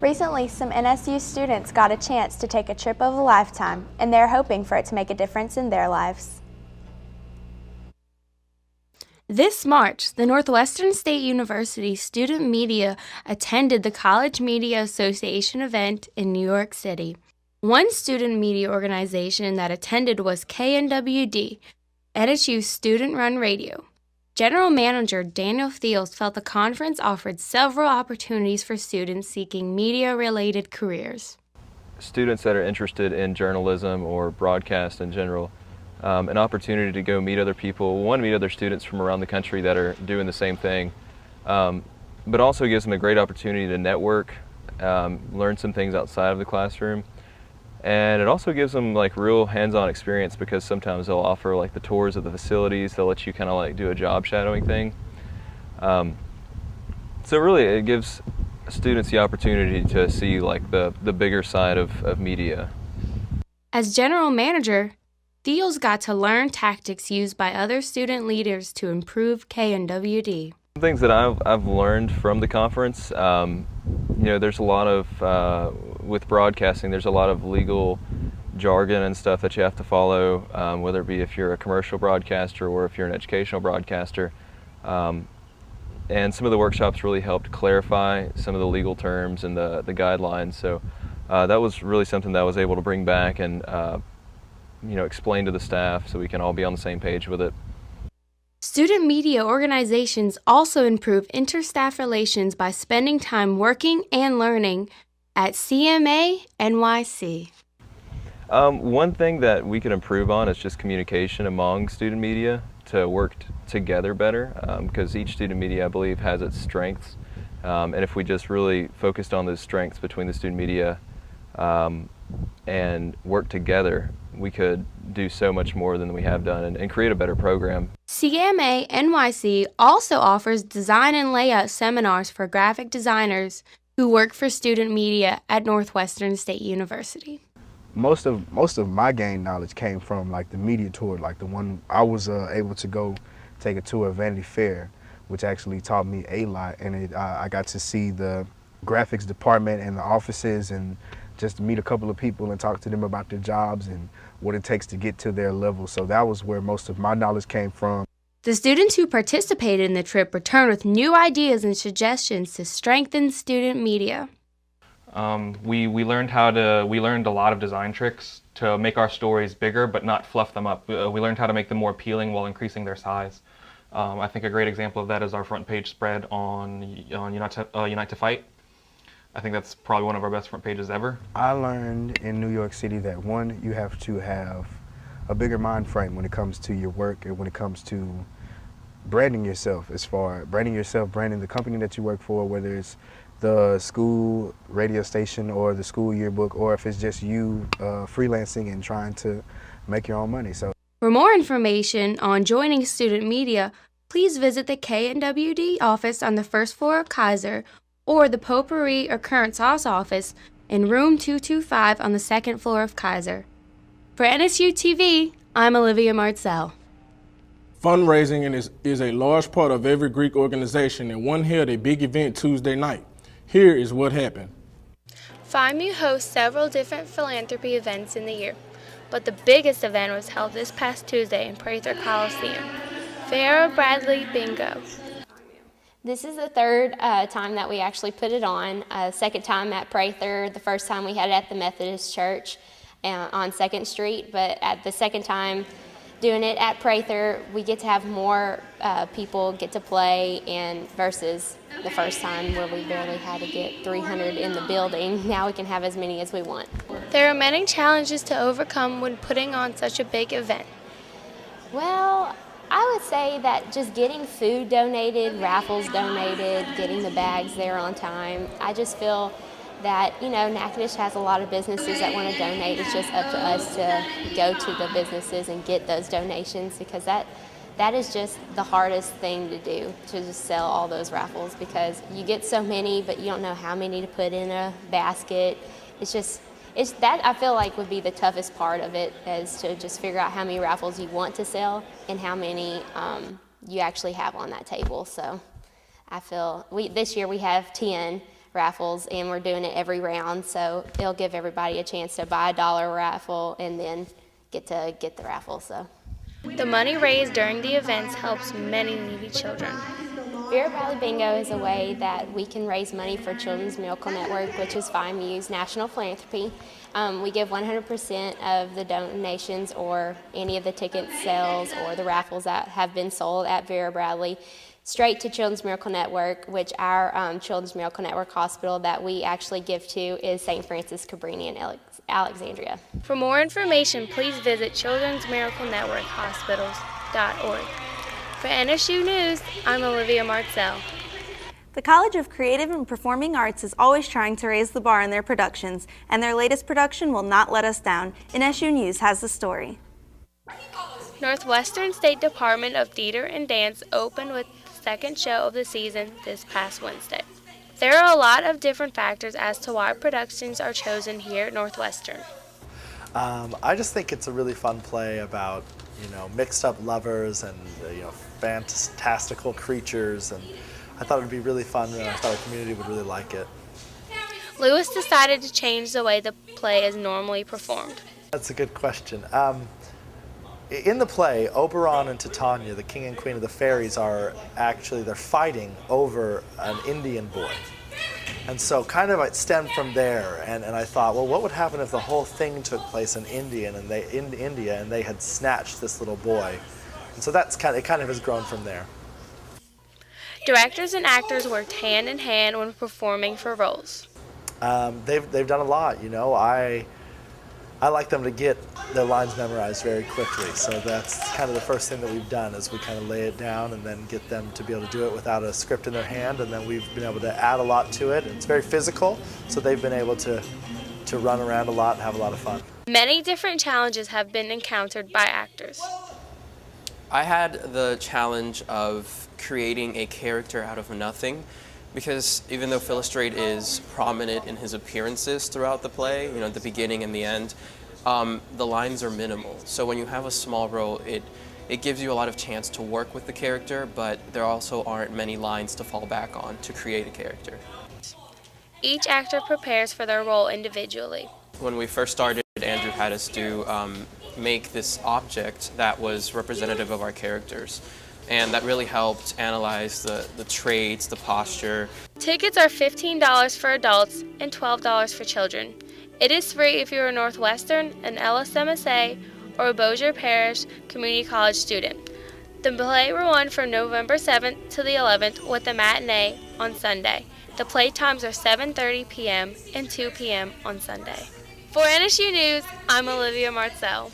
Recently, some NSU students got a chance to take a trip of a lifetime, and they're hoping for it to make a difference in their lives. This March, the Northwestern State University student media attended the College Media Association event in New York City. One student media organization that attended was KNWD, NSU's student-run radio. General Manager Daniel Thiels felt the conference offered several opportunities for students seeking media-related careers. Students that are interested in journalism or broadcast in general, an opportunity to go meet other people, meet other students from around the country that are doing the same thing, but also gives them a great opportunity to network, learn some things outside of the classroom. And it also gives them like real hands-on experience because sometimes they'll offer like the tours of the facilities. They'll let you kind of like do a job shadowing thing. So really it gives students the opportunity to see like the bigger side of media. As general manager, Thiels got to learn tactics used by other student leaders to improve KNWD. Some things that I've learned from the conference, there's a lot of with broadcasting, there's a lot of legal jargon and stuff that you have to follow, whether it be if you're a commercial broadcaster or if you're an educational broadcaster. And some of the workshops really helped clarify some of the legal terms and the guidelines. So that was really something that I was able to bring back and explain to the staff so we can all be on the same page with it. Student media organizations also improve interstaff relations by spending time working and learning at CMA NYC. One thing that we could improve on is just communication among student media to work together better, because each student media, I believe, has its strengths. And if we just really focused on those strengths between the student media and work together, we could do so much more than we have done and create a better program. CMA NYC also offers design and layout seminars for graphic designers who work for student media at Northwestern State University. Most of my gained knowledge came from like the media tour, like the one I was able to go take a tour of Vanity Fair, which actually taught me a lot, and I got to see the graphics department and the offices and just meet a couple of people and talk to them about their jobs and what it takes to get to their level. So that was where most of my knowledge came from. The students who participated in the trip returned with new ideas and suggestions to strengthen student media. We learned a lot of design tricks to make our stories bigger but not fluff them up. We learned how to make them more appealing while increasing their size. I think a great example of that is our front page spread on Unite to Fight. I think that's probably one of our best front pages ever. I learned in New York City that one, you have to have a bigger mind frame when it comes to your work and when it comes to branding yourself, branding the company that you work for, whether it's the school radio station or the school yearbook, or if it's just you freelancing and trying to make your own money. So, for more information on joining student media, please visit the KNWD office on the first floor of Kaiser or the Potpourri or Current Sauce office in room 225 on the second floor of Kaiser. For NSU TV, I'm Olivia Martzell. Fundraising is a large part of every Greek organization, and one held a big event Tuesday night. Here is what happened. FIMU hosts several different philanthropy events in the year, but the biggest event was held this past Tuesday in Prather Coliseum, Farrah Bradley Bingo. This is the third time that we actually put it on. Second time at Prather, the first time we had it at the Methodist Church on 2nd Street, but at the second time doing it at Prather, we get to have more people get to play, and versus the first time where we barely had to get 300 in the building. Now we can have as many as we want. There are many challenges to overcome when putting on such a big event. Well, I would say that just getting food donated, raffles donated, getting the bags there on time. I just feel that, Natchitoches has a lot of businesses that want to donate. It's just up to us to go to the businesses and get those donations, because that is just the hardest thing to do, to just sell all those raffles, because you get so many, but you don't know how many to put in a basket. It's that I feel like would be the toughest part of it, is to just figure out how many raffles you want to sell and how many you actually have on that table. So I feel this year we have 10 raffles, and we're doing it every round, so it'll give everybody a chance to buy a dollar raffle and then get the raffle. So The money raised during the events helps many needy children. Vera Bradley Bingo is a way that we can raise money for Children's Miracle Network, which is FIMU's national philanthropy. We give 100% of the donations or any of the ticket sales or the raffles that have been sold at Vera Bradley straight to Children's Miracle Network, which our Children's Miracle Network hospital that we actually give to is St. Francis Cabrini in Alexandria. For more information, please visit children'smiraclenetworkhospitals.org. For NSU News, I'm Olivia Martzell. The College of Creative and Performing Arts is always trying to raise the bar in their productions, and their latest production will not let us down. NSU News has the story. Northwestern State Department of Theater and Dance opened with the second show of the season this past Wednesday. There are a lot of different factors as to why productions are chosen here at Northwestern. I just think it's a really fun play about, mixed up lovers and, fantastical creatures, and I thought it would be really fun, and I thought the community would really like it. Lewis decided to change the way the play is normally performed. That's a good question. In the play, Oberon and Titania, the king and queen of the fairies, they're fighting over an Indian boy. And so kind of it stemmed from there, and I thought, well, what would happen if the whole thing took place in India and they had snatched this little boy? And so it kind of has grown from there. Directors and actors worked hand in hand when performing for roles. They've done a lot, I like them to get their lines memorized very quickly, so that's kind of the first thing that we've done is we kind of lay it down and then get them to be able to do it without a script in their hand, and then we've been able to add a lot to it. It's very physical, so they've been able to run around a lot and have a lot of fun. Many different challenges have been encountered by actors. I had the challenge of creating a character out of nothing, because even though Philostrate is prominent in his appearances throughout the play, at the beginning and the end, the lines are minimal. So when you have a small role, it gives you a lot of chance to work with the character, but there also aren't many lines to fall back on to create a character. Each actor prepares for their role individually. When we first started, Andrew had us make this object that was representative of our characters. And that really helped analyze the traits, the posture. Tickets are $15 for adults and $12 for children. It is free if you're a Northwestern, an LSMSA, or a Bossier Parish Community College student. The play will run from November 7th to the 11th with a matinee on Sunday. The play times are 7:30 p.m. and 2 p.m. on Sunday. For NSU News, I'm Olivia Martzell.